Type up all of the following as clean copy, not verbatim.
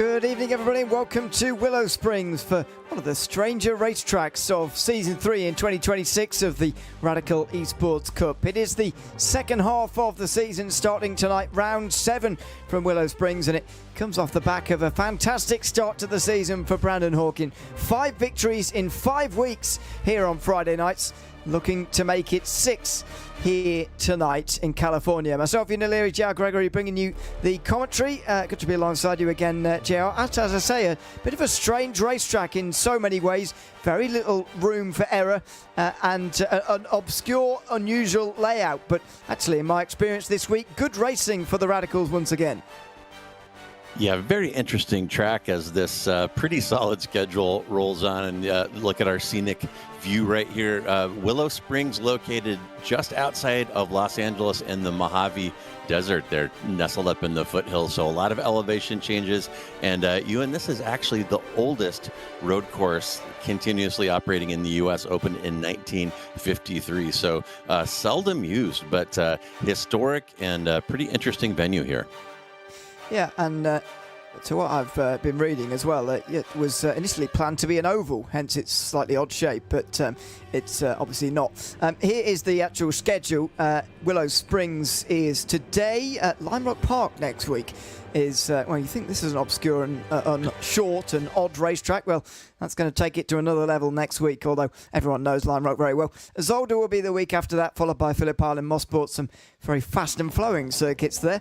Good evening, everybody, and welcome to Willow Springs for one of the stranger racetracks of Season 3 in 2026 of the Radical Esports Cup. It is the second half of the season starting tonight, round 7 from Willow Springs, and it comes off the back of a fantastic start to the season for Brandon Hawkin. 5 victories in 5 weeks here on Friday nights, looking to make it 6 here tonight in California. Myself, Ian O'Leary, JR Gregory, bringing you the commentary. Good to be alongside you again, JR. As I say, a bit of a strange racetrack in so many ways. Very little room for error and an obscure, unusual layout. But actually, in my experience this week, good racing for the Radicals once again. Yeah, very interesting track as this pretty solid schedule rolls on. And look at our scenic view right here. Willow Springs located just outside of Los Angeles in the Mojave Desert. They're nestled up in the foothills, so a lot of elevation changes. And Ewan, this is actually the oldest road course continuously operating in the U.S., opened in 1953. So seldom used, but historic and pretty interesting venue here. Yeah, and to what I've been reading as well, it was initially planned to be an oval, hence its slightly odd shape, but it's obviously not. Here is the actual schedule. Willow Springs is today, at Lime Rock Park next week. Well, you think this is an obscure and short and odd racetrack? Well, that's going to take it to another level next week, although everyone knows Lime Rock very well. Zolder will be the week after that, followed by Phillip Island, Mosport, some very fast and flowing circuits there.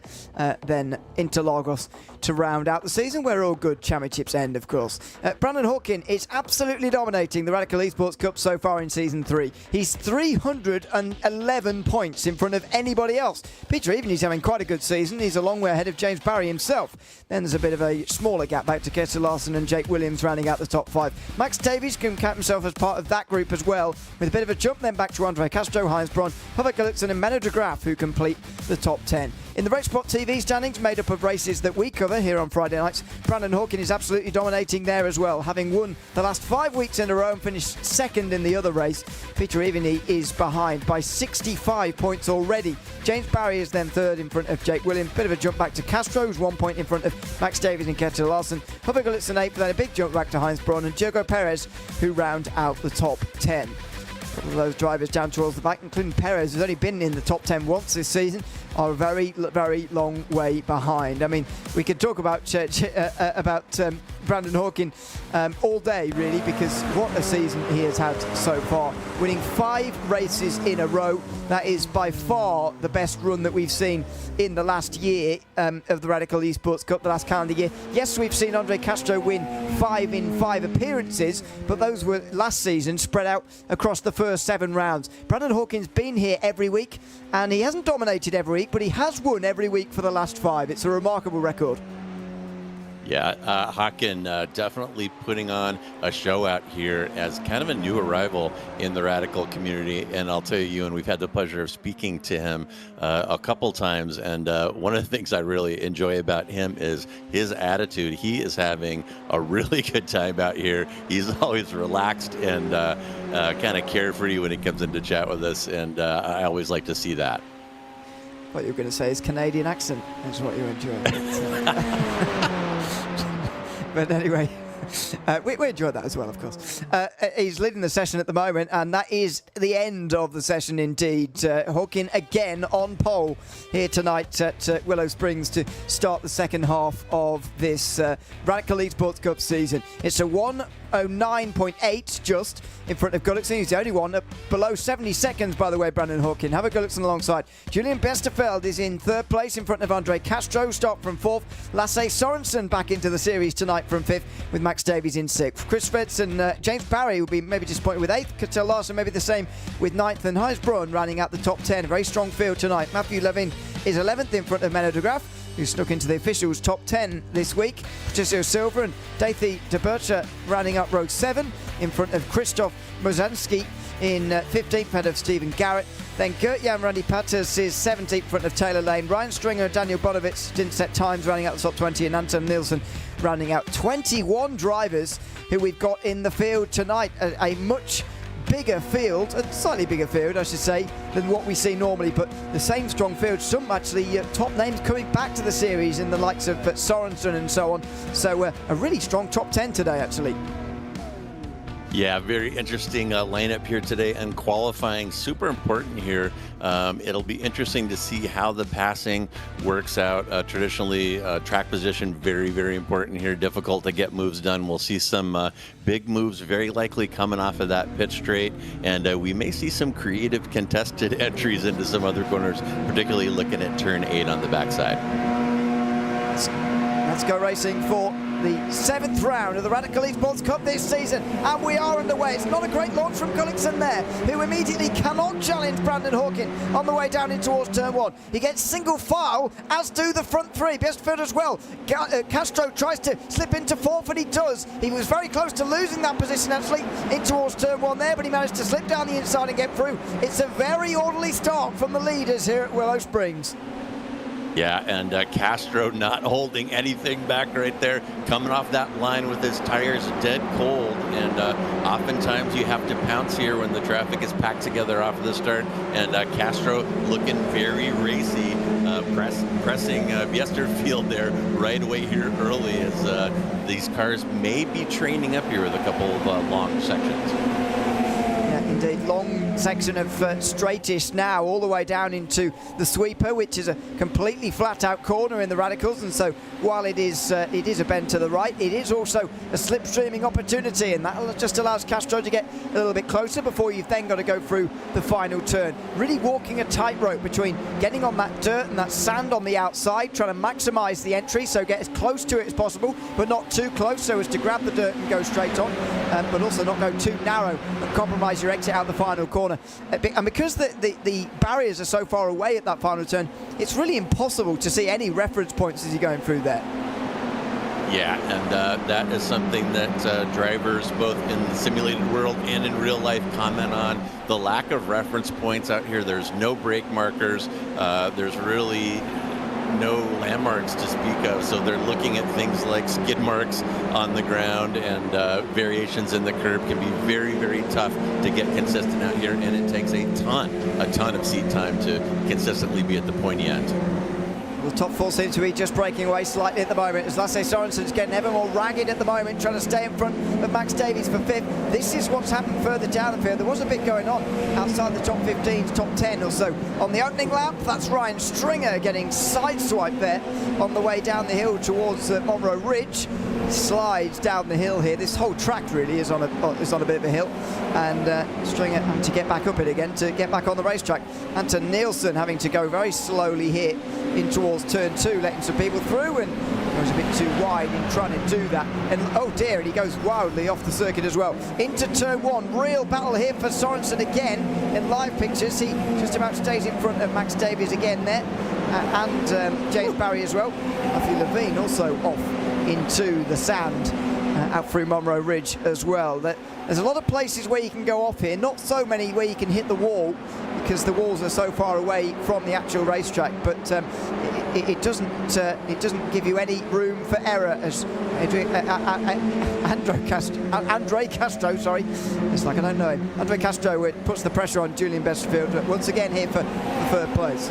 Then Interlagos to round out the season, where all good championships end, of course. Brandon Hawkin is absolutely dominating the Radical Esports Cup so far in Season 3. He's 311 points in front of anybody else. Peter Eveny's having quite a good season. He's a long way ahead of James Barry himself. Then there's a bit of a smaller gap back to Kessler Larson and Jake Williams rounding out the top 5. Max Davies can count himself as part of that group as well, with a bit of a jump then back to Andre Castro, Heinz Braun, Pavel Gullickson and Menno de Graaf, who complete the top 10. In the Racesport TV standings, made up of races that we cover here on Friday nights, Brandon Hawkin is absolutely dominating there as well, having won the last 5 weeks in a row and finished second in the other race. Peter Eveny is behind by 65 points already. James Barry is then third in front of Jake Williams. Bit of a jump back to Castro, who's 1 point in front of Max Davies and Kessler Larson. Pavel Gullickson 8th, then a big jump back to Heinz Braun and Diogo Perez, who round out the top 10. A couple of those drivers down towards the back, including Perez, who's only been in the top 10 once this season, are a very, very long way behind. I mean, we could talk about Brandon Hawkin all day, really, because what a season he has had so far. Winning 5 races in a row. That is by far the best run that we've seen in the last year of the Radical Esports Cup, the last calendar year. Yes, we've seen Andre Castro win 5 in 5 appearances, but those were last season spread out across the first 7 rounds. Brandon Hawkin's been here every week, and he hasn't dominated every week, but he has won every week for the last 5. It's a remarkable record. Yeah, Hawkin definitely putting on a show out here as kind of a new arrival in the Radical community. And I'll tell you, Ewan, we've had the pleasure of speaking to him a couple times. And one of the things I really enjoy about him is his attitude. He is having a really good time out here. He's always relaxed and kind of carefree when he comes in to chat with us. And I always like to see that. What you were going to say is Canadian accent is what you enjoy. But anyway, we enjoyed that as well, of course. He's leading the session at the moment, and that is the end of the session indeed. Hawkin again on pole here tonight at Willow Springs to start the second half of this Radical Esports Cup season. It's a 1:09.8 just in front of Gullickson. He's the only one below 70 seconds, by the way, Brandon Hawkin. Have a Gullickson alongside. Julian Besterfeld is in third place in front of Andre Castro. Start from 4th. Lasse Sorensen back into the series tonight from 5th, with Max Davies in 6th. Chris Fritz and James Barry will be maybe disappointed with 8th. Cattell Larson maybe the same with 9th, and Heinz Braun rounding out the top 10. Very strong field tonight. Matthew Levin is 11th in front of Menno de Graaf, who snuck into the officials' top 10 this week. Patricio Silva and Dathy de Bercha rounding up row 7 in front of Krzysztof Mozanski in 15th, ahead of Stephen Garrett. Then Gert-Jan Randy Patters is 17th in front of Taylor Lane. Ryan Stringer and Daniel Bonovitz didn't set times, rounding out the top 20, and Anton Nielsen rounding out 21 drivers who we've got in the field tonight. A much bigger field, a slightly bigger field, I should say, than what we see normally, but the same strong field. Some actually top names coming back to the series in the likes of Sorensen and so on. So a really strong top 10 today, actually. Yeah, very interesting lineup here today, and qualifying super important here. It'll be interesting to see how the passing works out. Traditionally, track position very, very important here. Difficult to get moves done. We'll see some big moves very likely coming off of that pit straight, and we may see some creative contested entries into some other corners, particularly looking at turn 8 on the backside. Let's go racing for the 7th round of the Radical Esports Cup this season, and we are underway. It's not a great launch from Gullickson there, who immediately cannot challenge Brandon Hawkin on the way down in towards turn 1. He gets single file, as do the front 3. Bestfield as well. Castro tries to slip into 4th, and he does. He was very close to losing that position actually in towards turn 1 there, but he managed to slip down the inside and get through. It's a very orderly start from the leaders here at Willow Springs. Yeah, and Castro not holding anything back right there, coming off that line with his tires dead cold, and oftentimes you have to pounce here when the traffic is packed together off of the start, and Castro looking very racy, pressing Biesterfield there right away here early, as these cars may be training up here with a couple of long sections. Indeed, long section of straightish now, all the way down into the sweeper, which is a completely flat-out corner in the Radicals. And so, while it is a bend to the right, it is also a slipstreaming opportunity, and that just allows Castro to get a little bit closer before you've then got to go through the final turn. Really walking a tightrope between getting on that dirt and that sand on the outside, trying to maximise the entry, so get as close to it as possible, but not too close so as to grab the dirt and go straight on, but also not go too narrow and compromise your exit out the final corner. And because the barriers are so far away at that final turn, it's really impossible to see any reference points as you're going through there. Yeah, and that is something that drivers both in the simulated world and in real life comment on. The lack of reference points out here. There's no brake markers. There's really no landmarks to speak of, so they're looking at things like skid marks on the ground, and variations in the curb can be very, very tough to get consistent out here, and it takes a ton of seat time to consistently be at the pointy end. The top 4 seem to be just breaking away slightly at the moment, as Lasse Sorensen's getting ever more ragged at the moment, trying to stay in front of Max Davies for 5th. This is what's happened further down the field. There was a bit going on outside the top 15s, top 10 or so. On the opening lap, that's Ryan Stringer getting sideswiped there on the way down the hill towards Monroe Ridge. Slides down the hill here. This whole track really is on a bit of a hill, and Stringer having to get back up it again to get back on the racetrack. Anton Nielsen having to go very slowly here in towards turn 2, letting some people through, and goes a bit too wide in trying to do that, and oh dear, and he goes wildly off the circuit as well. Into turn 1, real battle here for Sorensen again. In live pictures, he just about stays in front of Max Davies again there, and James Barry as well. Matthew Levine also off into the sand out through Monroe Ridge as well. There's a lot of places where you can go off here, not so many where you can hit the wall, because the walls are so far away from the actual racetrack, but it doesn't give you any room for error, as Andre Castro, sorry, it's like I don't know him. Andre Castro puts the pressure on Julian Besterfield once again here for the 3rd place.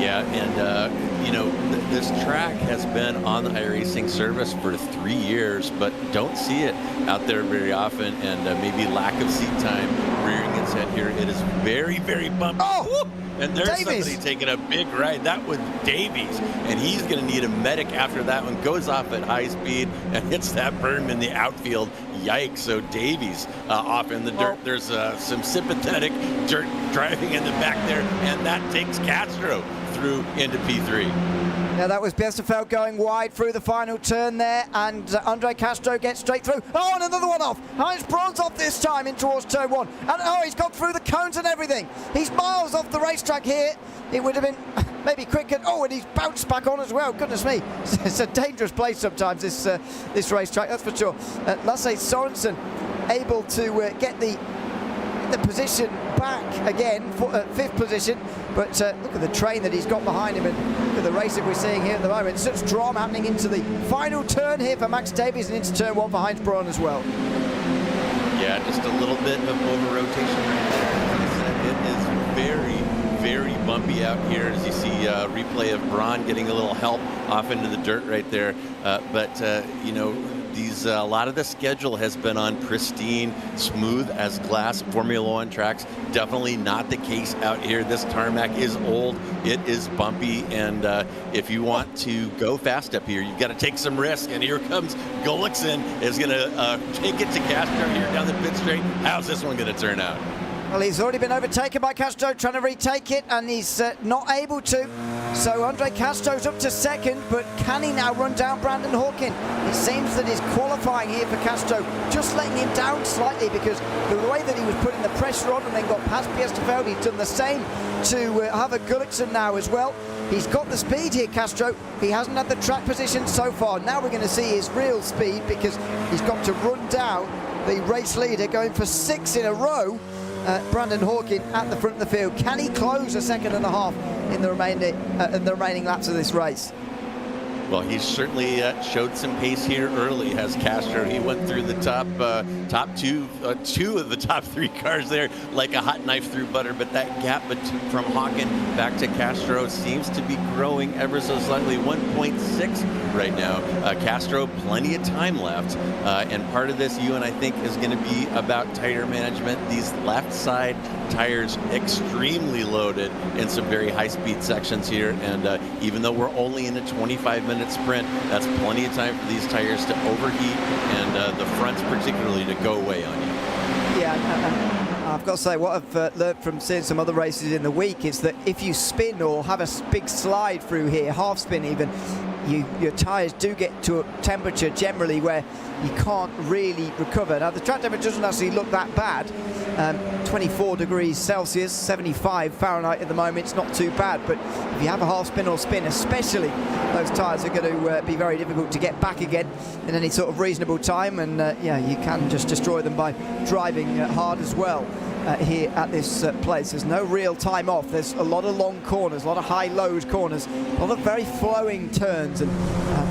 Yeah, and you know, this track has been on the iRacing service for 3 years, but don't see it out there very often, and maybe lack of seat time rearing its head here. It is very, very bumpy. Oh! And there's Davies. somebody taking a big ride. That was Davies, and he's going to need a medic after that one. Goes off at high speed and hits that berm in the outfield. Yikes. So Davies off in the dirt. There's some sympathetic dirt driving in the back there, and that takes Castro through into P3. Now that was Biesterfeld going wide through the final turn there, and Andre Castro gets straight through. Oh, and another one off. Heinz Braun's off this time in towards turn 1. And oh, he's got through the cones and everything. He's miles off the racetrack here. It would have been maybe quicker. Oh, and he's bounced back on as well. Goodness me. It's a dangerous place sometimes, this racetrack, that's for sure. Lasse Sorensen able to get the position back again, for 5th position, but look at the train that he's got behind him, and look at the race that we're seeing here at the moment. Such drama happening into the final turn here for Max Davies, and into turn 1 for Heinz Braun as well. Yeah, Yeah, just a little bit of over-rotation right there. As I said, it is very bumpy out here, as you see replay of Braun getting a little help off into the dirt right there. You know, a lot of the schedule has been on pristine, smooth as glass Formula One tracks. Definitely not the case out here. This tarmac is old, it is bumpy, and if you want to go fast up here, you've got to take some risk. And here comes Gullickson, is going to take it to Castro here down the pit straight. How's this one going to turn out? Well, he's already been overtaken by Castro, trying to retake it, and he's not able to. So Andre Castro's up to second, but can he now run down Brandon Hawkin? It seems that he's qualifying here for Castro, just letting him down slightly, because the way that he was putting the pressure on and then got past Piesterfeld, he's done the same to Harvard Gullickson now as well. He's got the speed here, Castro. He hasn't had the track position so far. Now we're going to see his real speed, because he's got to run down the race leader, going for 6 in a row. Brandon Hawkin at the front of the field. Can he close a second and a half in the remaining laps of this race? Well, he certainly showed some pace here early, has Castro. He went through the top two of the top 3 cars there like a hot knife through butter, but that gap from Hawkin back to Castro seems to be growing ever so slightly, 1.6 right now. Castro, plenty of time left, and part of this, Ewan, I think, is going to be about tire management. These left side tires extremely loaded in some very high-speed sections here, and even though we're only in a 25-minute sprint, that's plenty of time for these tires to overheat, and the fronts particularly to go away on you. Yeah, I've got to say, what I've learned from seeing some other races in the week is that if you spin or have a big slide through here, half spin even, your tyres do get to a temperature generally where you can't really recover. Now the track temperature doesn't actually look that bad, 24 degrees Celsius, 75 Fahrenheit at the moment. It's not too bad, but if you have a half spin or spin especially, those tyres are going to be very difficult to get back again in any sort of reasonable time, and yeah, you can just destroy them by driving hard as well. Here at this place, there's no real time off. There's a lot of long corners, a lot of high-load corners, a lot of very flowing turns, and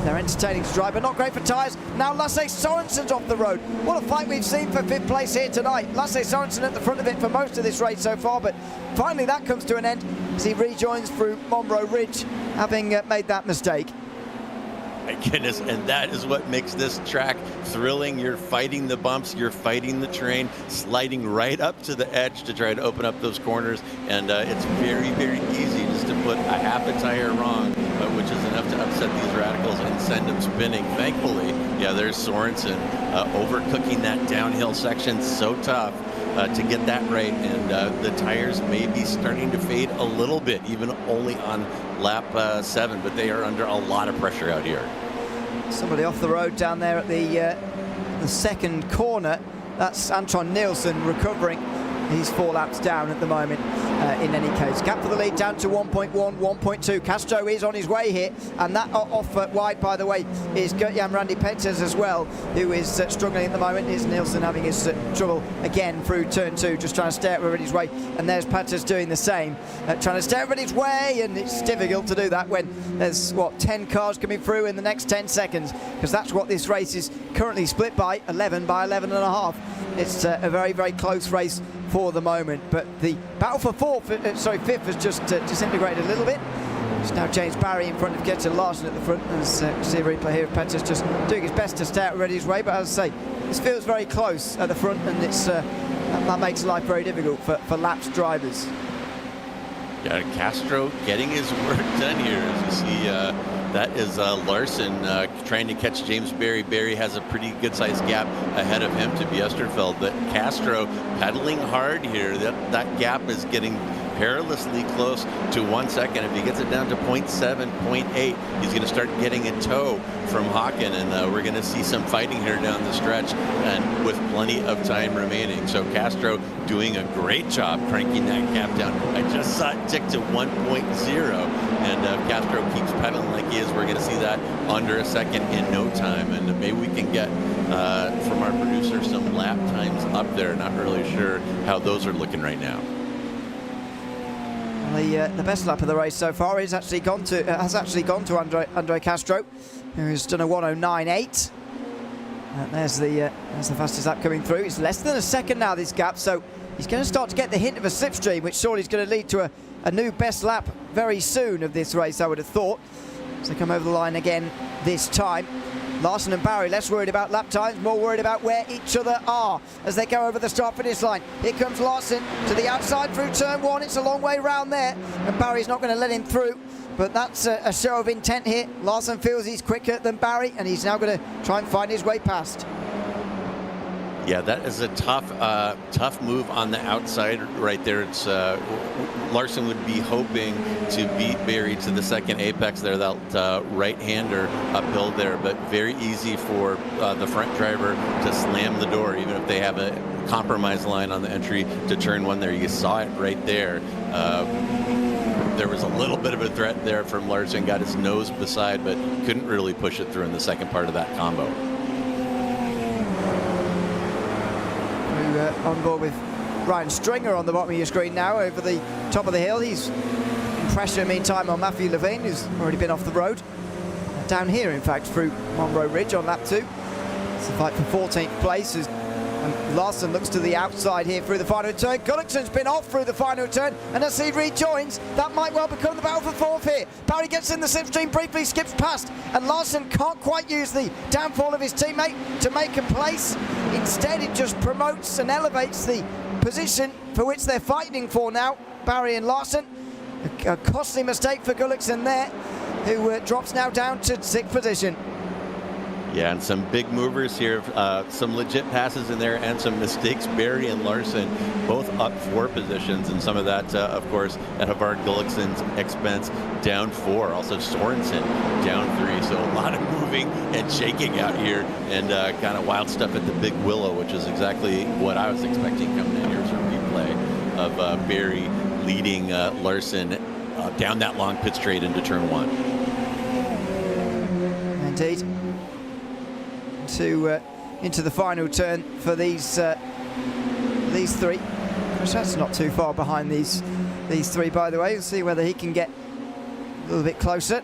they're entertaining to drive, but not great for tyres. Now Lasse Sorensen's off the road. What a fight we've seen for 5th place here tonight. Lasse Sorensen at the front of it for most of this race so far, but finally that comes to an end as he rejoins through Monroe Ridge, having made that mistake. My goodness, and that is what makes this track thrilling. You're fighting the bumps, you're fighting the terrain, sliding right up to the edge to try to open up those corners, and it's very easy just to put a half a tire wrong, which is enough to upset these radicals and send them spinning. Thankfully, yeah, there's Sorensen overcooking that downhill section, so tough to get that right, and the tires may be starting to fade a little bit, even only on lap 7, but they are under a lot of pressure out here. Somebody off the road down there at the second corner. That's Anton Nielsen recovering. He's 4 laps down at the moment. In any case, gap for the lead down to 1.1, 1.2. Castro is on his way here, and that off wide, by the way, is Gert-Jan Randy Peters as well, who is struggling at the moment. Is Nielsen having his trouble again through turn 2, just trying to stay out of everybody's way, and there's Peters doing the same, trying to stay out of everybody's way, and it's difficult to do that when there's 10 cars coming through in the next 10 seconds, because that's what this race is currently split by, 11 by 11.5. It's a very close race for the moment, but the battle for 5th has just disintegrated a little bit. It's now James Barry in front of Kjetil Larsen at the front, as see a replay here of Peters just doing his best to stay out of his way, but as I say, this feels very close at the front, and it's that makes life very difficult for laps drivers. Yeah, Castro getting his work done here, as you see. That is Larson trying to catch James Barry. Barry has a pretty good-sized gap ahead of him to Biesterfeld, but Castro pedaling hard here. That gap is getting perilously close to 1 second. If he gets it down to 0.7, 0.8, he's going to start getting a tow from Hawkin, and we're going to see some fighting here down the stretch, and with plenty of time remaining. So Castro doing a great job cranking that gap down. I just saw it tick to 1.0, and Castro keeps pedaling like he is. We're going to see that under a second in no time, and maybe we can get from our producer some lap times up there. Not really sure how those are looking right now. The best lap of the race so far has actually gone to Andre Castro, who has done a 109.8. And there's the fastest lap coming through. It's less than a second now, this gap, so he's going to start to get the hint of a slipstream, which surely is going to lead to a new best lap very soon of this race, I would have thought. So they come over the line again this time. Larson and Barry less worried about lap times, more worried about where each other are as they go over the start-finish line. Here comes Larson to the outside through turn one. It's a long way round there, and Barry's not going to let him through. But that's a show of intent here. Larson feels he's quicker than Barry, and he's now going to try and find his way past. Yeah, that is a tough move on the outside right there. It's Larson would be hoping to beat Barry to the second apex there, that right-hander uphill there, but very easy for the front driver to slam the door, even if they have a compromise line on the entry to turn one there. You saw it right there. There was a little bit of a threat there from Larson, got his nose beside, but couldn't really push it through in the second part of that combo. On board with Ryan Stringer on the bottom of your screen now, over the top of the hill. He's in pressure meantime on Matthew Levine, who's already been off the road. Down here, in fact, through Monroe Ridge on lap 2. It's a fight for 14th place as Larson looks to the outside here through the final turn. Gullickson's been off through the final turn, and as he rejoins, that might well become the battle for fourth here. Barry gets in the slipstream, briefly skips past, and Larson can't quite use the downfall of his teammate to make a place. Instead, it just promotes and elevates the position for which they're fighting for now, Barry and Larson. A costly mistake for Gullickson there, who drops now down to 6th position. Yeah, and some big movers here, some legit passes in there and some mistakes. Barry and Larson both up 4 positions, and some of that, of course, at Havard Gullickson's expense, down 4. Also Sorensen down 3. So a lot of moving and shaking out here, and kind of wild stuff at the Big Willow, which is exactly what I was expecting coming in. Here's a replay of Barry leading Larson down that long pit straight into turn 1. Indeed. Into the final turn for these 3. That's not too far behind these 3, by the way. We'll see whether he can get a little bit closer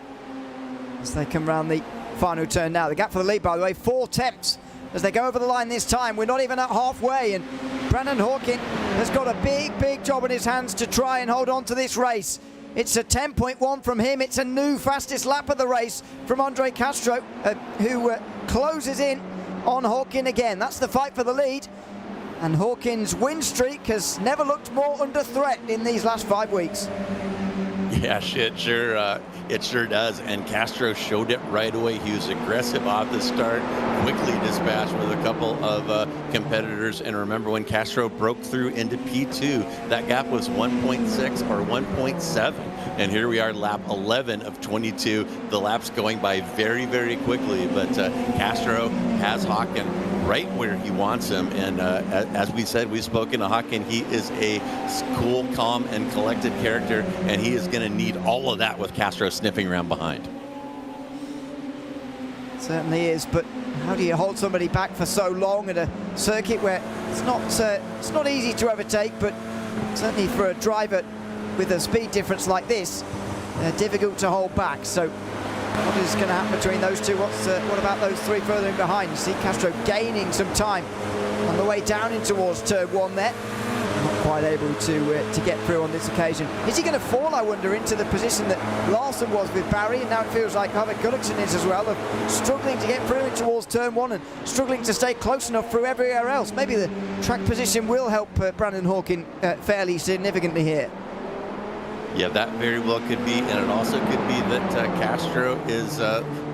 as they come round the final turn now. The gap for the lead, by the way, 4 tenths as they go over the line this time. We're not even at halfway, and Brandon Hawkin has got a big job in his hands to try and hold on to this race. It's a 10.1 from him. It's a new fastest lap of the race from Andre Castro, who closes in on Hawkin again. That's the fight for the lead. And Hawkin's win streak has never looked more under threat in these last 5 weeks. Yeah, it sure does. And Castro showed it right away. He was aggressive off the start, quickly dispatched with a couple of competitors. And remember, when Castro broke through into P2, that gap was 1.6 or 1.7. And here we are, lap 11 of 22. The lap's going by very quickly, but Castro has Hawkin right where he wants him. And as we said, we've spoken to Hawkin. He is a cool, calm, and collected character, and he is going to need all of that with Castro sniffing around behind. Certainly is, but how do you hold somebody back for so long at a circuit where it's not easy to overtake, but certainly for a driver with a speed difference like this, difficult to hold back. So what is going to happen between those two? What about those 3 further in behind? You see Castro gaining some time on the way down in towards turn 1 there. Not quite able to get through on this occasion. Is he going to fall, I wonder, into the position that Larson was with Barry, and now it feels like Havard Gullickson is as well, of struggling to get through in towards turn 1 and struggling to stay close enough through everywhere else. Maybe the track position will help Brandon Hawkin fairly significantly here. Yeah, that very well could be, and it also could be that Castro is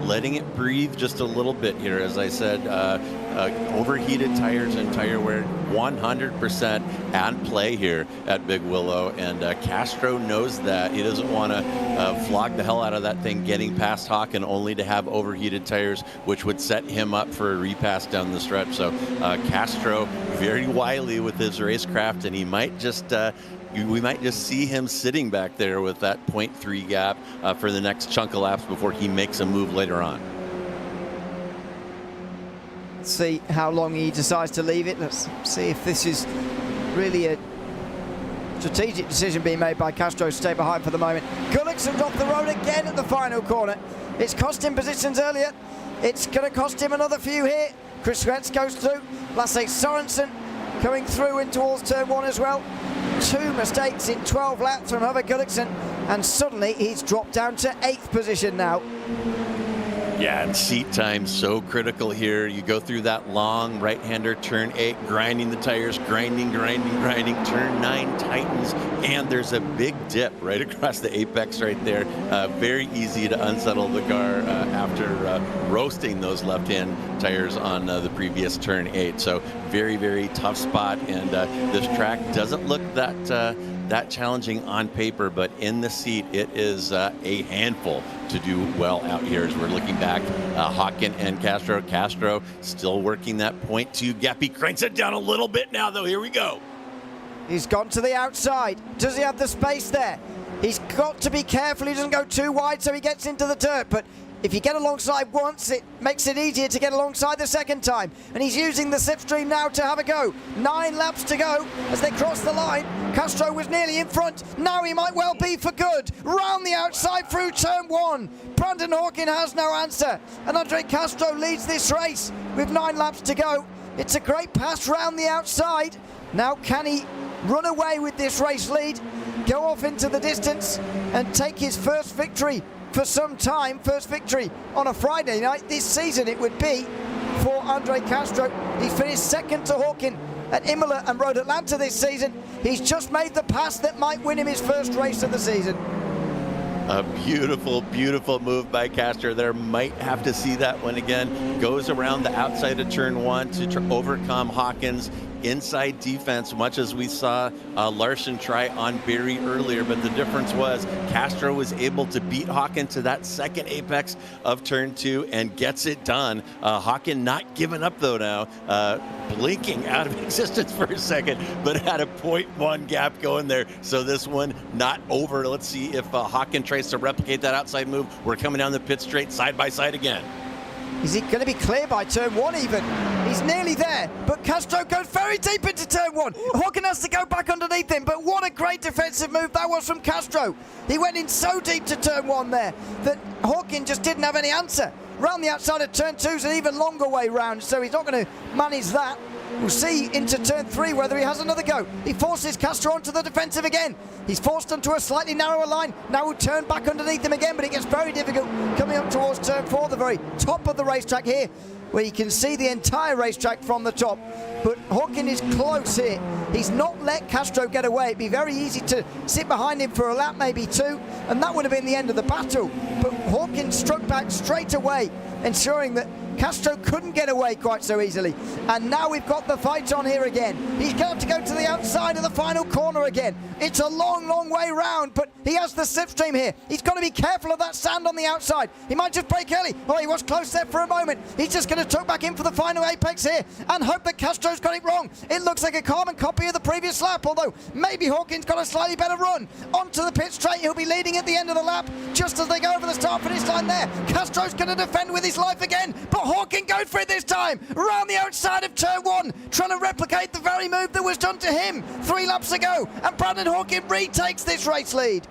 letting it breathe just a little bit here. As I said, overheated tires and tire wear 100% at play here at Big Willow, and Castro knows that. He doesn't want to flog the hell out of that thing getting past Hawkin, only to have overheated tires, which would set him up for a repass down the stretch. So Castro very wily with his racecraft, and he might just we might just see him sitting back there with that 0.3 gap for the next chunk of laps before he makes a move later on. Let's see how long he decides to leave it. Let's see if this is really a strategic decision being made by Castro to stay behind for the moment. Gullickson's off the road again at the final corner. It's cost him positions earlier. It's going to cost him another few here. Chris Retz goes through. Lasse Sorensen coming through in towards turn 1 as well. 2 mistakes in 12 laps from Hubert Gulliksen, and suddenly he's dropped down to 8th position now. Yeah, and seat time so critical here. You go through that long right-hander, turn 8, grinding the tires, grinding. Turn 9 tightens, and there's a big dip right across the apex right there. Very easy to unsettle the car after roasting those left-hand tires on the previous turn 8. So very, very tough spot, and this track doesn't look that challenging on paper, but in the seat it is a handful to do well out here as we're looking back. Hawken and Castro still working that 0.2 gap. He cranks it down a little bit now though. Here we go. He's gone to the outside. Does he have the space there? He's got to be careful he doesn't go too wide so he gets into the dirt, but if you get alongside once, it makes it easier to get alongside the second time. And he's using the slipstream now to have a go. 9 laps to go as they cross the line. Castro was nearly in front. Now he might well be for good. Round the outside through turn 1. Brandon Hawken has no answer. And Andre Castro leads this race with 9 laps to go. It's a great pass round the outside. Now can he run away with this race lead, go off into the distance and take his first victory for some time, first victory on a Friday night this season it would be for Andre Castro. He finished second to Hawken at Imola and Road Atlanta this season. He's just made the pass that might win him his first race of the season. A beautiful, beautiful move by Castro there. Might have to see that one again. Goes around the outside of turn 1 to overcome Hawkins' inside defense, much as we saw Larson try on Barry earlier, but the difference was Castro was able to beat Hawken to that second apex of turn 2 and gets it done. Hawken not giving up though now, blinking out of existence for a second, but had a 0.1 gap going there. So this one not over. Let's see if Hawken tries to replicate that outside move. We're coming down the pit straight side by side again. Is he going to be clear by turn 1 even? He's nearly there, but Castro goes very deep into turn 1. Hawken has to go back underneath him, but what a great defensive move that was from Castro. He went in so deep to turn 1 there that Hawken just didn't have any answer. Round the outside of turn 2 is an even longer way round, so he's not going to manage that. We'll see into turn 3 whether he has another go. He forces Castro onto the defensive again. He's forced onto a slightly narrower line. Now we'll turn back underneath him again, but it gets very difficult coming up towards turn 4, the very top of the racetrack here, where you can see the entire racetrack from the top. But Hawken is close here. He's not let Castro get away. It'd be very easy to sit behind him for a lap, maybe 2, and that would have been the end of the battle. But Hawken struck back straight away, ensuring that Castro couldn't get away quite so easily. And now we've got the fight on here again. He's got to go to the outside of the final corner again. It's a long, long way round, but he has the slipstream here. He's got to be careful of that sand on the outside. He might just brake early. Oh, he was close there for a moment. He's just going to tuck back in for the final apex here and hope that Castro's got it wrong. It looks like a carbon copy of the previous lap, although maybe Hawken's got a slightly better run. Onto the pit straight. He'll be leading at the end of the lap just as they go over the start-finish line there. Castro's going to defend with his life again, but Hawken goes for it this time. Around the outside of turn 1, trying to replicate the very move that was done to him 3 laps ago. And Brandon Hawken retakes this race lead.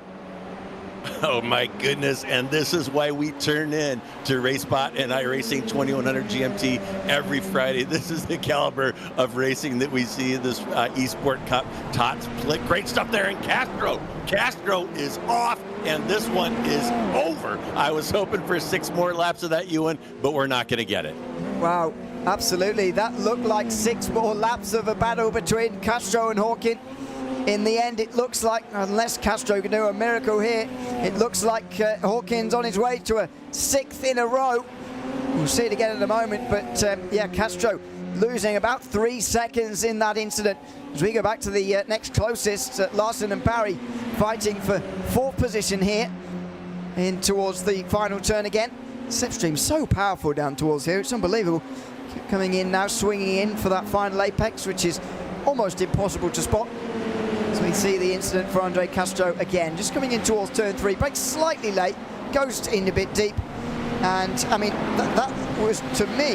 Oh my goodness, and this is why we turn in to RaceBot and iRacing 2100 GMT every Friday. This is the caliber of racing that we see in this Esports Cup. Tots, great stuff there, and Castro is off, and this one is over. I was hoping for 6 more laps of that, Ewan, but we're not going to get it. Wow, absolutely. That looked like 6 more laps of a battle between Castro and Hawken. In the end, it looks like, unless Castro can do a miracle here, it looks like Hawken's on his way to a 6th in a row. We'll see it again in a moment, but yeah, Castro losing about 3 seconds in that incident. As we go back to the next closest, Larson and Barry fighting for 4th position here in towards the final turn again. Slipstream so powerful down towards here, it's unbelievable. Coming in now, swinging in for that final apex, which is almost impossible to spot. So we see the incident for Andre Castro again, just coming in towards turn 3, brakes slightly late, goes in a bit deep, and I mean that was to me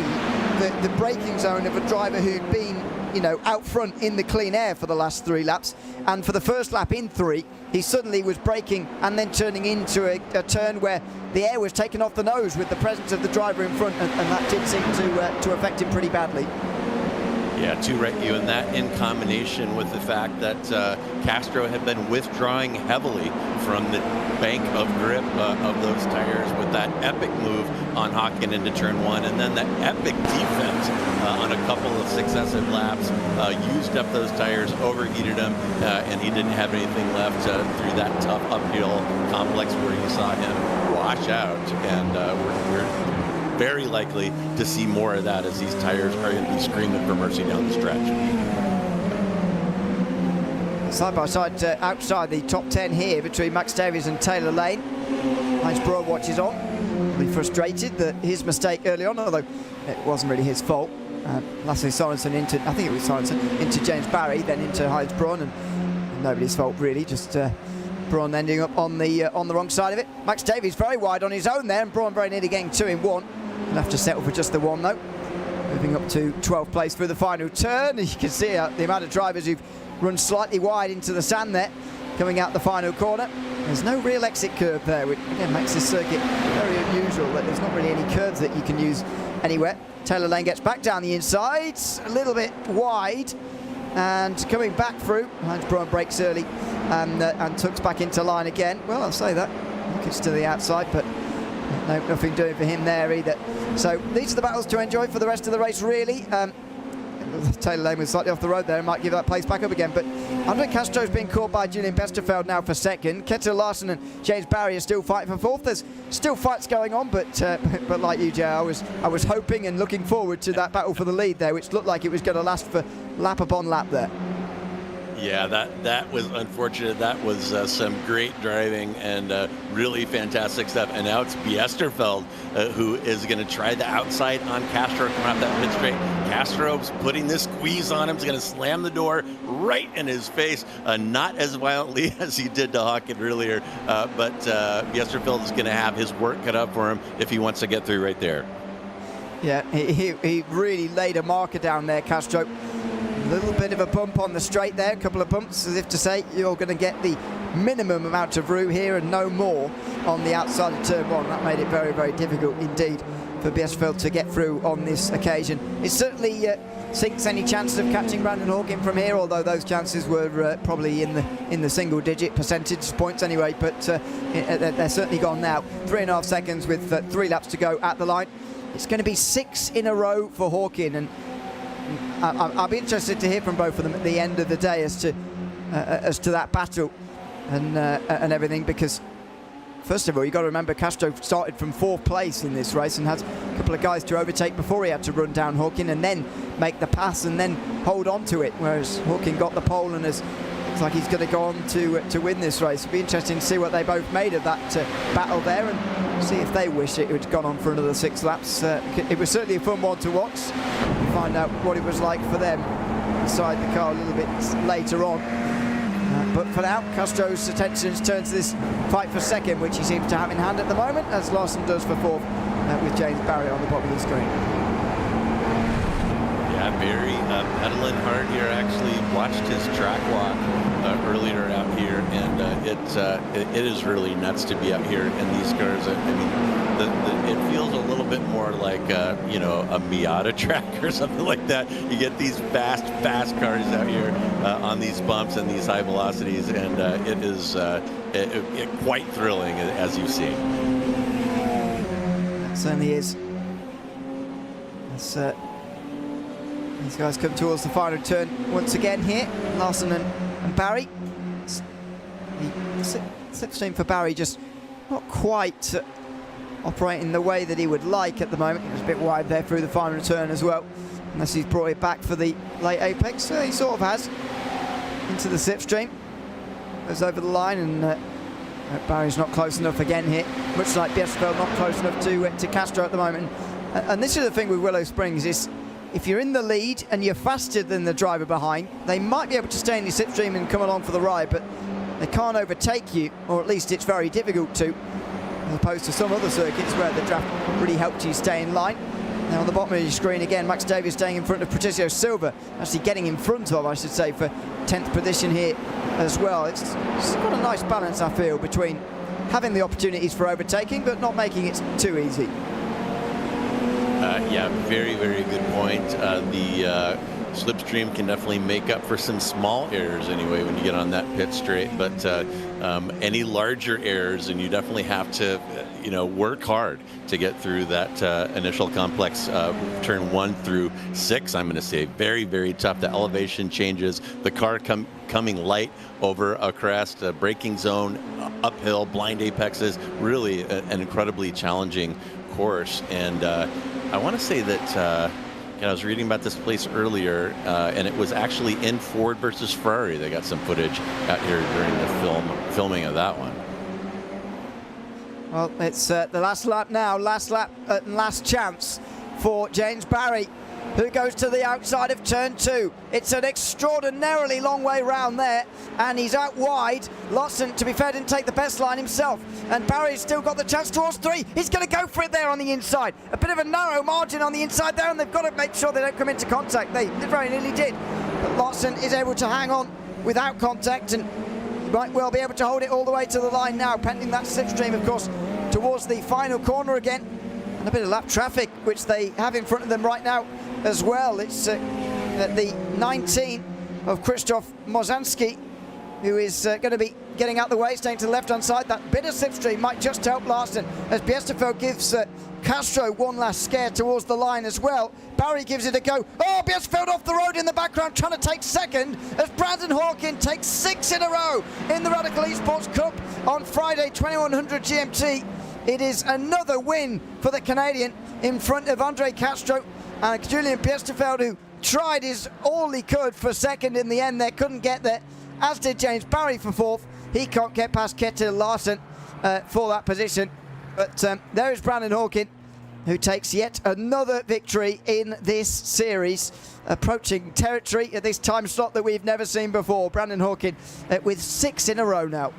the braking zone of a driver who'd been you know, out front in the clean air for the last 3 laps. And for the first lap in 3, he suddenly was braking and then turning into a turn where the air was taken off the nose with the presence of the driver in front, and that did seem to affect him pretty badly. Yeah, too right, you. And that in combination with the fact that Castro had been withdrawing heavily from the bank of grip of those tires with that epic move on Hawkin into turn 1, and then that epic defense on a couple of successive laps, used up those tires, overheated them, and he didn't have anything left through that tough uphill complex where you saw him wash out. And we're very likely to see more of that as these tires are going to be screaming for mercy down the stretch. Side by side outside the top 10 here between Max Davies and Taylor Lane. Heinz Braun watches on, really frustrated that his mistake early on, although it wasn't really his fault. Lasse Sorensen into, I think it was Sorensen, into James Barry, then into Heinz Braun, and nobody's fault really, just Braun ending up on the wrong side of it. Max Davies very wide on his own there, and Braun very nearly getting 2 in 1. He'll have to settle for just the 1 though. Moving up to 12th place through the final turn. You can see the amount of drivers who've run slightly wide into the sand there, coming out the final corner. There's no real exit curve there, which again makes this circuit very unusual, that there's not really any curves that you can use anywhere. Taylor Lane gets back down the inside, a little bit wide, and coming back through. Heinz Braun breaks early and tucks back into line again. Well, I'll say that. Look, it's to the outside, but nothing doing for him there either. So these are the battles to enjoy for the rest of the race, really. Taylor Lane was slightly off the road there and might give that place back up again, but Andre Castro's been caught by Julian Besterfeld now for second. Ketil Larsen and James Barry are still fighting for fourth. There's still fights going on, but like you, Jay, I was hoping and looking forward to that battle for the lead there, which looked like it was going to last for lap upon lap there. Yeah, that was unfortunate. That was some great driving and really fantastic stuff. And now it's Biesterfeld who is going to try the outside on Castro, come out that pit straight. Castro's putting this squeeze on him. He's going to slam the door right in his face, not as violently as he did to Hawkin earlier, but Biesterfeld is going to have his work cut out for him if he wants to get through right there. Yeah, he really laid a marker down there, Castro. A little bit of a bump on the straight there, a couple of bumps, as if to say you're going to get the minimum amount of room here and no more on the outside of turn 1. That made it very, very difficult indeed for Biesterfeld to get through on this occasion. It certainly sinks any chances of catching Brandon Hawkin from here, although those chances were probably in the single-digit percentage points anyway, but they're certainly gone now. 3.5 seconds with 3 laps to go at the line. It's going to be 6 in a row for Hawkin, and I'll be interested to hear from both of them at the end of the day as to that battle and everything, because first of all, you've got to remember Castro started from 4th place in this race and had a couple of guys to overtake before he had to run down Hawkin and then make the pass and then hold on to it, whereas Hawkin got the pole and looks like he's going to go on to win this race. It'll be interesting to see what they both made of that battle there and see if they wish it had gone on for another 6 laps. It was certainly a fun one to watch. Find out what it was like for them inside the car a little bit later on. But for now, Castro's attention's turned to this fight for second, which he seems to have in hand at the moment, as Larsen does for fourth, with James Barry on the bottom of the screen. Yeah, Barry pedaling hard here. Actually watched his track walk earlier out here, and it is really nuts to be out here in these cars. I mean, it feels a little bit more like a Miata track or something like that. You get these fast cars out here on these bumps and these high velocities, and it is quite thrilling, as you've seen. It certainly is. These guys come towards the final turn once again here. Larsen and Barry. The slipstream for Barry just not quite operating the way that he would like at the moment. He was a bit wide there through the final turn as well, unless he's brought it back for the late apex. So he sort of has into the slipstream. Goes over the line, and Barry's not close enough again here, much like Biesterfeld not close enough to Castro at the moment. And this is the thing with Willow Springs, is if you're in the lead and you're faster than the driver behind, they might be able to stay in your slipstream and come along for the ride, but they can't overtake you, or at least it's very difficult to, as opposed to some other circuits where the draft really helped you stay in line. Now on the bottom of your screen again, Max Davies staying in front of Patricio Silva, actually getting in front of, I should say, for 10th position here as well. It's got a nice balance, I feel, between having the opportunities for overtaking but not making it too easy. Yeah, very, very good point. The slipstream can definitely make up for some small errors anyway when you get on that pit straight, but any larger errors, and you definitely have to work hard to get through that initial complex turn 1 through 6. I'm going to say very, very tough. The elevation changes, the car coming light over a crest, a braking zone, uphill, blind apexes, really an incredibly challenging course. And I want to say that I was reading about this place earlier, and it was actually in Ford versus Ferrari. They got some footage out here during the filming of that one. Well, it's the last lap now, last lap and last chance for James Barry, who goes to the outside of turn 2. It's an extraordinarily long way round there, and he's out wide. Lawson, to be fair, didn't take the best line himself, and Barry's still got the chance towards 3. He's going to go for it there on the inside. A bit of a narrow margin on the inside there, and they've got to make sure they don't come into contact. They very nearly did, but Lawson is able to hang on without contact, and might well be able to hold it all the way to the line now, pending that slipstream, of course, towards the final corner again. And a bit of lap traffic, which they have in front of them right now as well. It's the 19 of Krzysztof Mozanski, who is going to be getting out the way, staying to the left-hand side. That bit of slipstream might just help Larson, as Biesterfeld gives Castro one last scare towards the line as well. Barry gives it a go. Oh, Biesterfeld off the road in the background, trying to take second, as Brandon Hawkin takes 6 in a row in the Radical Esports Cup on Friday, 2100 GMT. It is another win for the Canadian in front of Andre Castro and Julian Biesterfeld, who tried all he could for second in the end there, couldn't get there, as did James Barry for 4th. He can't get past Ketil Larson for that position. But there is Brandon Hawkin, who takes yet another victory in this series, approaching territory at this time slot that we've never seen before. Brandon Hawkin with 6 in a row now.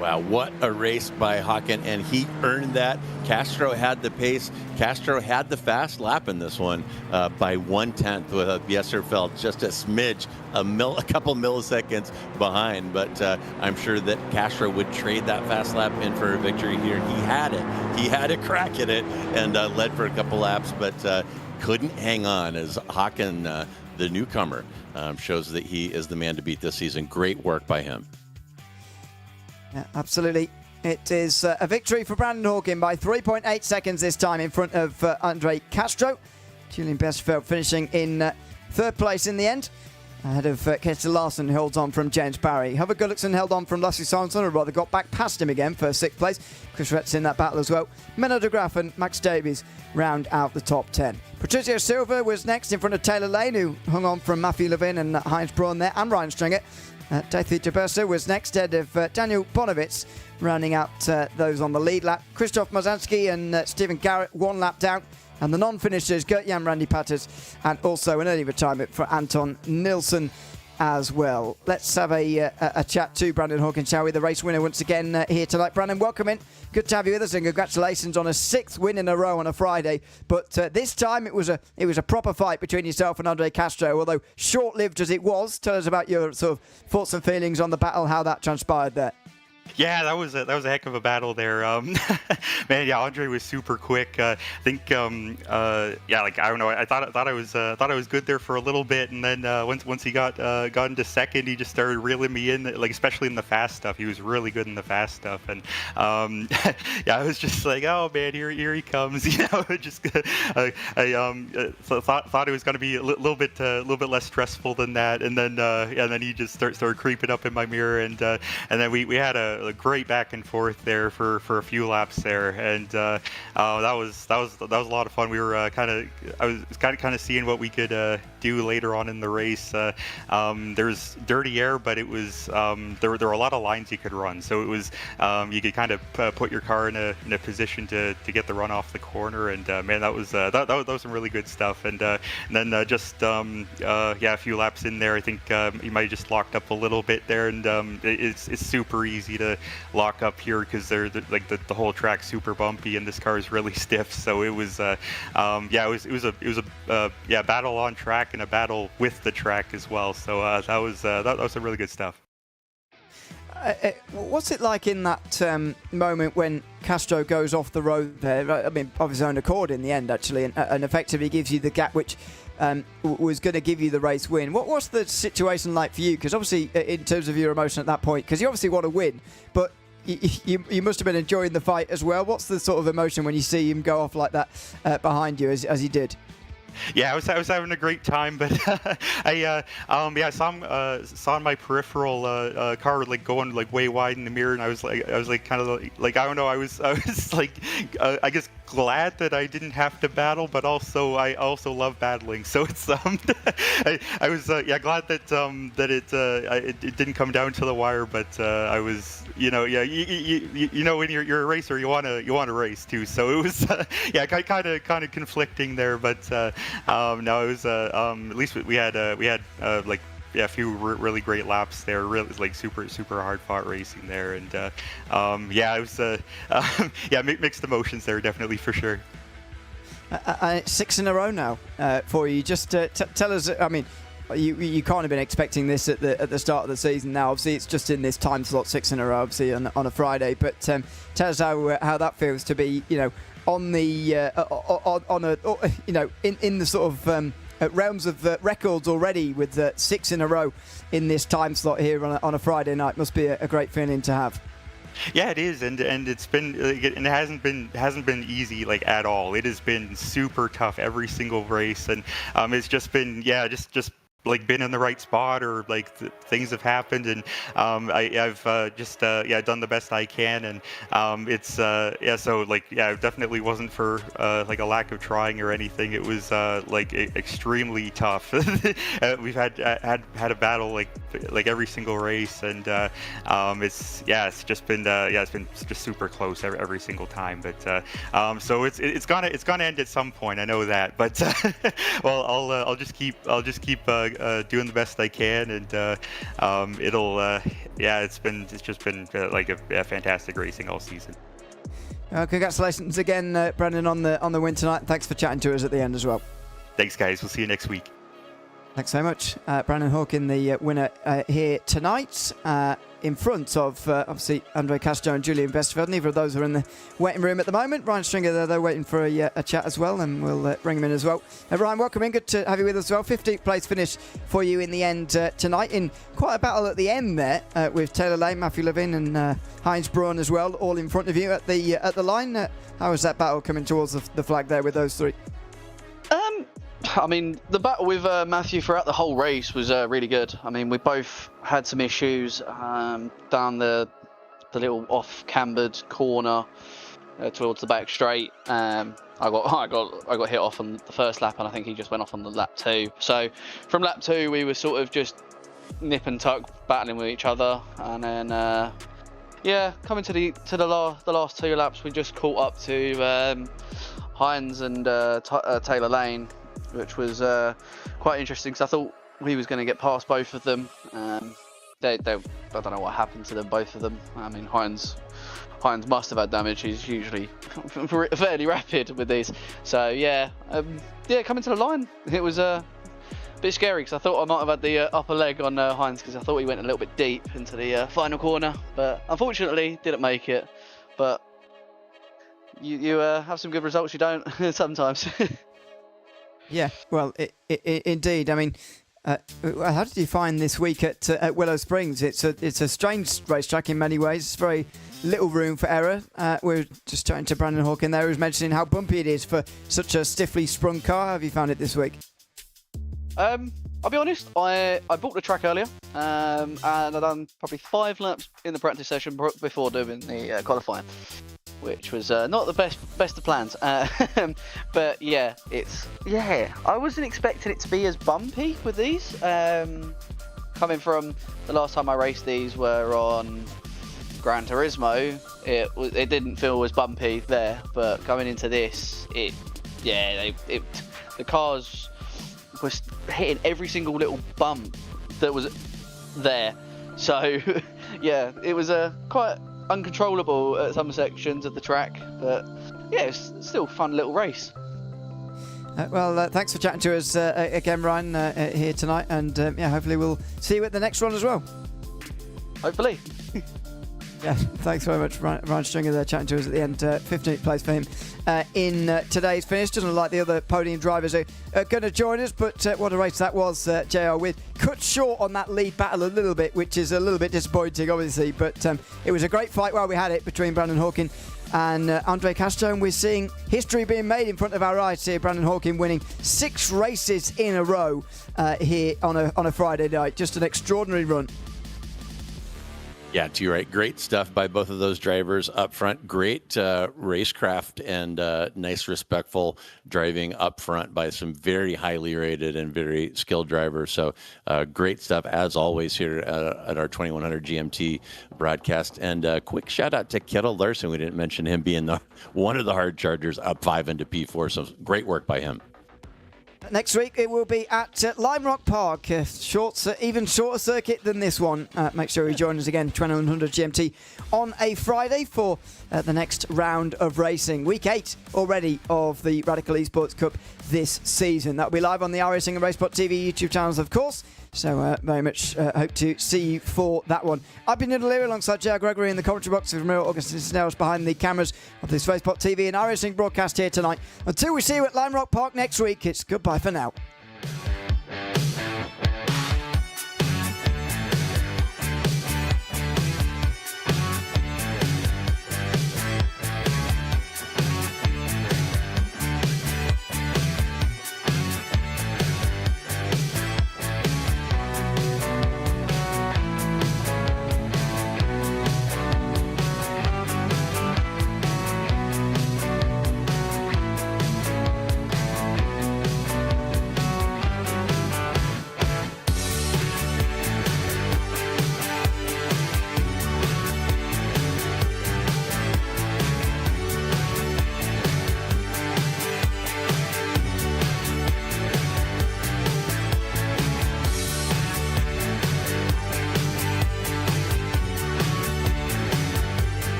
Wow, what a race by Hawkin, and he earned that. Castro had the pace. Castro had the fast lap in this one by 1/10, with Biesterfeld just a smidge, a couple milliseconds behind. But I'm sure that Castro would trade that fast lap in for a victory here. He had it. He had a crack at it and led for a couple laps, but couldn't hang on, as Hawkin, the newcomer, shows that he is the man to beat this season. Great work by him. Yeah, absolutely. It is a victory for Brandon Hawkin by 3.8 seconds this time in front of Andre Castro. Julian Biesterfeld finishing in 3rd place in the end, ahead of Ketil Larson, who holds on from James Barry. Huber Gullikson held on from Lasse Sorensen, or rather got back past him again for 6th place. Chris Retz in that battle as well. Menno de Graaf and Max Davies round out the top 10. Patricio Silva was next in front of Taylor Lane, who hung on from Matthew Levin and Heinz Braun there, and Ryan Stringer. Dathie Jabersa was next, ahead of Daniel Bonovitz, rounding out those on the lead lap. Krzysztof Mozanski and Stephen Garrett 1 lap down. And the non-finishers, Gert-Jan Randy Patters, and also an early retirement for Anton Nilsson as well. Let's have a chat to Brandon Hawkin, shall we? The race winner once again here tonight. Brandon, welcome in. Good to have you with us, and congratulations on a 6th win in a row on a Friday. But this time it was a proper fight between yourself and Andre Castro, although short-lived as it was. Tell us about your sort of thoughts and feelings on the battle, how that transpired there. Yeah, that was a heck of a battle there. Man, yeah, Andre was super quick. I think, yeah, like I don't know. I thought I was good there for a little bit, and then once he got into second, he just started reeling me in, like especially in the fast stuff. He was really good in the fast stuff, and yeah, I was just like, oh man, here he comes. You know, just I thought it was going to be a little bit less stressful than that, and then yeah, and then he just started creeping up in my mirror, and then we had a great back and forth there for a few laps there, and that was a lot of fun. We were I was kind of seeing what we could do later on in the race. There's dirty air, but it was there were a lot of lines you could run, so it was you could kind of put your car in a position to get the run off the corner, and man, that was some really good stuff. And then just yeah, a few laps in there, I think you might have just locked up a little bit there, and it's super easy to to lock up here because like the whole track's super bumpy and this car is really stiff. So it was it was a battle on track and a battle with the track as well. So that was some really good stuff. What's it like in that moment when Castro goes off the road there? I mean, of his own accord in the end, actually, and effectively gives you the gap which was going to give you the race win. What's the situation like for you? Because obviously, in terms of your emotion at that point, because you obviously want to win, but you must have been enjoying the fight as well. What's the sort of emotion when you see him go off like that behind you as he did? Yeah, I was having a great time, but I saw my peripheral car like going like way wide in the mirror, and I was like kind of like I don't know, I was like I guess glad that I didn't have to battle, but I also love battling. So it's I was glad that it didn't come down to the wire, but I was you know when you're a racer you want to race too. So it was kind of conflicting there, but no, it was at least we had like a few really great laps there, really like super hard fought racing there, and it was mixed emotions there, definitely, for sure. 6 in a row now for you. Just tell us, I mean, you can't have been expecting this at the start of the season. Now obviously it's just in this time slot, 6 in a row obviously on a Friday, but tell us how that feels to be on the in the sort of realms of records already with 6 in a row in this time slot here on a Friday night. Must be a great feeling to have. Yeah, it is, and it's been and it hasn't been easy like at all. It has been super tough every single race, and it's just been just like been in the right spot, or like things have happened, and I've done the best I can, and it definitely wasn't for like a lack of trying or anything. It was like extremely tough. We've had a battle like every single race, and it's just been just super close every single time. But so it's gonna end at some point. I know that, but well, I'll just keep doing the best I can, and it's just been like a fantastic racing all season. Congratulations again, Brendan, on the win tonight. Thanks for chatting to us at the end as well. Thanks, guys. We'll see you next week. Thanks so much. Brandon Hawkin, the winner here tonight, in front of, obviously, Andre Castro and Julian Westerveld. Neither of those are in the waiting room at the moment. Ryan Stringer, they're waiting for a chat as well, and we'll bring him in as well. Ryan, welcome in. Good to have you with us as well. 15th place finish for you in the end tonight, in quite a battle at the end there with Taylor Lane, Matthew Levin, and Heinz Braun as well, all in front of you at the line. How was that battle coming towards the flag there with those three? I mean, the battle with Matthew throughout the whole race was really good. I mean, we both had some issues down the little off-cambered corner towards the back straight. I got hit off on the first lap, and I think he just went off on the lap 2. So from lap 2, we were sort of just nip and tuck, battling with each other, and then coming to the last 2 laps, we just caught up to Heinz and Taylor Lane, which was quite interesting, because I thought he was going to get past both of them. I don't know what happened to them, both of them. I mean, Heinz must have had damage. He's usually fairly rapid with these. So coming to the line, it was a bit scary, because I thought I might have had the upper leg on Heinz, because I thought he went a little bit deep into the final corner, but unfortunately didn't make it. But you have some good results, you don't sometimes. Yeah, well, indeed. I mean, how did you find this week at Willow Springs? It's a strange racetrack in many ways. It's very little room for error. We're just chatting to Brandon Hawkin there, who's mentioning how bumpy it is for such a stiffly sprung car. How have you found it this week? I'll be honest, I bought the track earlier, and I've done probably 5 laps in the practice session before doing the qualifying, which was not the best of plans. But I wasn't expecting it to be as bumpy with these. Coming from the last time I raced these were on Gran Turismo, it didn't feel as bumpy there, but coming into this, the cars was hitting every single little bump that was there. So yeah, it was quite uncontrollable at some sections of the track, but yeah, it's still a fun little race. Well, thanks for chatting to us again, Ryan, here tonight, and yeah, hopefully we'll see you at the next one as well. Hopefully. Yeah, thanks very much, Ryan Stringer, there chatting to us at the end. 15th place for him in today's finish. Doesn't look like the other podium drivers are going to join us, but what a race that was, JR, with cut short on that lead battle a little bit, which is a little bit disappointing, obviously, but it was a great fight while we had it between Brandon Hawkin and Andre Castro, and we're seeing history being made in front of our eyes here. Brandon Hawkin winning 6 races in a row here on a Friday night. Just an extraordinary run. Yeah, to your right. Great stuff by both of those drivers up front. Great racecraft and nice, respectful driving up front by some very highly rated and very skilled drivers. So great stuff, as always, here at our 2100 GMT broadcast. And quick shout out to Kettle Larson. We didn't mention him being one of the hard chargers up 5 into P4. So great work by him. Next week it will be at Lime Rock Park, even shorter circuit than this one. Make sure you join us again, 2100 GMT, on a Friday for the next round of racing. Week 8 already of the Radical Esports Cup this season. That will be live on the iRacing and Racebot TV YouTube channels, of course. So very much hope to see you for that one. I've been Neil O'Leary alongside J.R. Gregory in the commentary box with Ramiro Augustin Cisneros behind the cameras of this Racebot TV and iRacing broadcast here tonight. Until we see you at Lime Rock Park next week, it's goodbye for now.